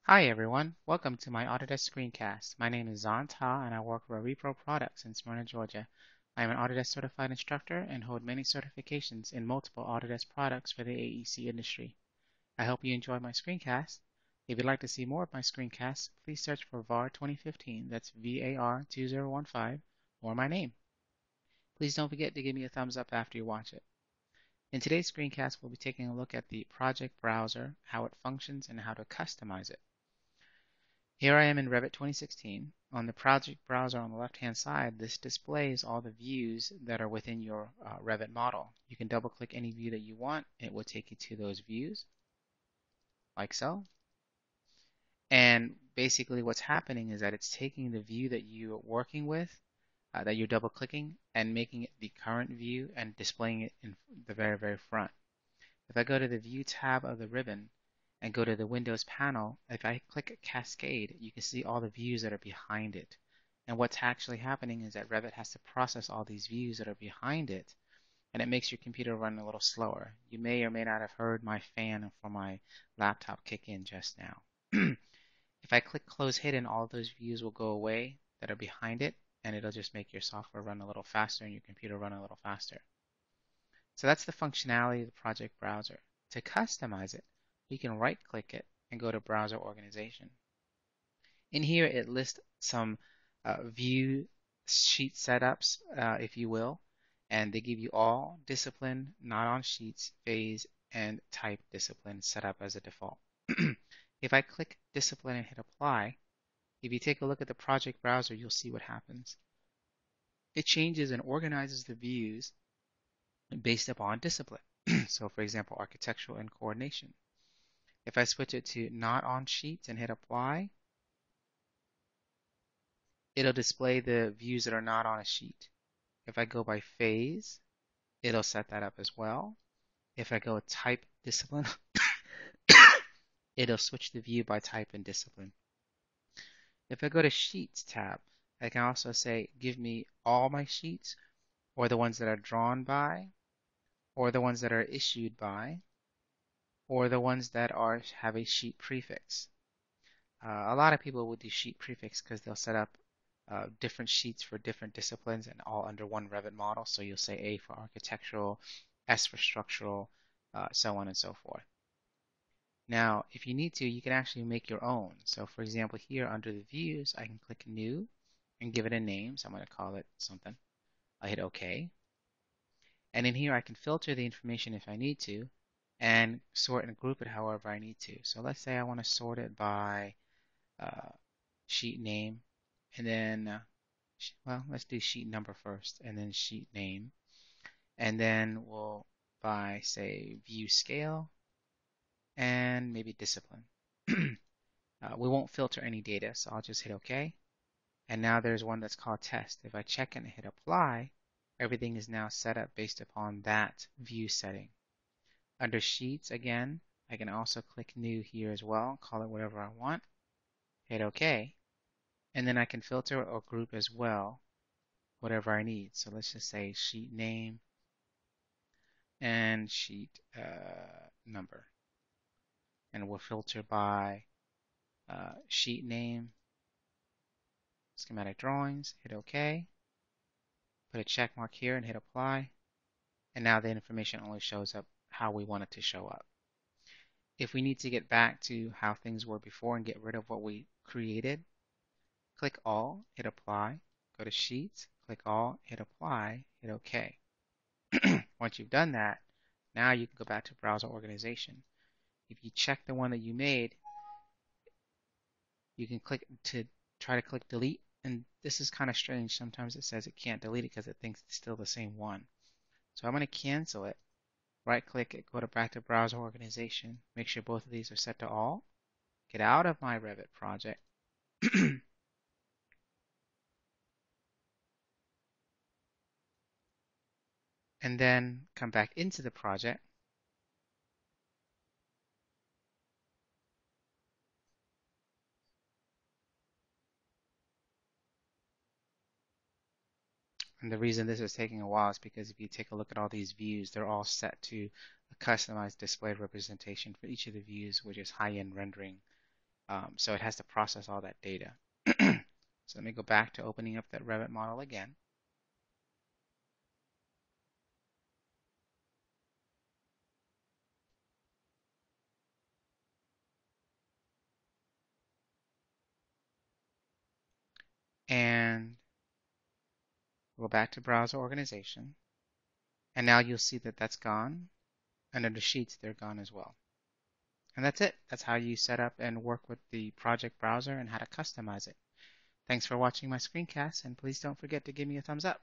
Hi everyone, welcome to my Autodesk screencast. My name is Zan Ta and I work for Repro Products in Smyrna, Georgia. I am an Autodesk certified instructor and hold many certifications in multiple Autodesk products for the AEC industry. I hope you enjoy my screencast. If you'd like to see more of my screencasts, please search for VAR 2015, that's VAR 2015, or my name. Please don't forget to give me a thumbs up after you watch it. In today's screencast, we'll be taking a look at the project browser, how it functions, and how to customize it. Here I am in Revit 2016. On the project browser on the left-hand side, this displays all the views that are within your Revit model. You can double-click any view that you want. It will take you to those views, like so. And basically what's happening is that it's taking the view that you're working with, that you're double-clicking, and making it the current view and displaying it in the very, very front. If I go to the View tab of the ribbon, and go to the Windows panel, if I click Cascade, you can see all the views that are behind it. And what's actually happening is that Revit has to process all these views that are behind it, and it makes your computer run a little slower. You may or may not have heard my fan from my laptop kick in just now. If I click Close Hidden, all of those views will go away that are behind it, and it'll just make your software run a little faster and your computer run a little faster. So that's the functionality of the project browser. To customize it, we can right-click it and go to Browser Organization. In here, it lists some view sheet setups, if you will, and they give you all discipline, not on sheets, phase, and type discipline set up as a default. If I click discipline and hit apply, if you take a look at the project browser, you'll see what happens. It changes and organizes the views based upon discipline. So for example, architectural and coordination. If I switch it to not on sheets and hit apply, it'll display the views that are not on a sheet. If I go by phase, it'll set that up as well. If I go type discipline, it'll switch the view by type and discipline. If I go to Sheets tab, I can also say give me all my sheets, or the ones that are drawn by, or the ones that are issued by, or the ones that have a sheet prefix. A lot of people would do sheet prefix because they'll set up different sheets for different disciplines and all under one Revit model. So you'll say A for architectural, S for structural, so on and so forth. Now, if you need to, you can actually make your own. So for example, here under the views, I can click new and give it a name. So I'm going to call it something. I hit OK. And in here, I can filter the information if I need to and sort and group it however I need to. So let's say I want to sort it by sheet name, and then, well, let's do sheet number first, and then sheet name, and then we'll by, say, view scale, and maybe discipline. We won't filter any data, so I'll just hit OK. And now there's one that's called test. If I check and hit apply, everything is now set up based upon that view setting. Under sheets, again, I can also click new here as well, call it whatever I want, hit OK, and then I can filter or group as well whatever I need. So let's just say sheet name and sheet number. And we'll filter by sheet name, schematic drawings, hit OK, put a check mark here and hit apply, and now the information only shows up how we want it to show up. If we need to get back to how things were before and get rid of what we created, click all, hit apply, go to sheets, click all, hit apply, hit OK. Once you've done that, now you can go back to browser organization. If you check the one that you made, you can click to try to click delete, and this is kind of strange. Sometimes it says it can't delete it because it thinks it's still the same one. So I'm going to cancel it, right click it, go back to browser organization, make sure both of these are set to all, get out of my Revit project, and then come back into the project. And the reason this is taking a while is because if you take a look at all these views, they're all set to a customized display representation for each of the views, which is high-end rendering So it has to process all that data. So let me go back to opening up that Revit model again. And go back to browser organization. And now you'll see that that's gone. And under sheets, they're gone as well. And that's it. That's how you set up and work with the project browser and how to customize it. Thanks for watching my screencast, and please don't forget to give me a thumbs up.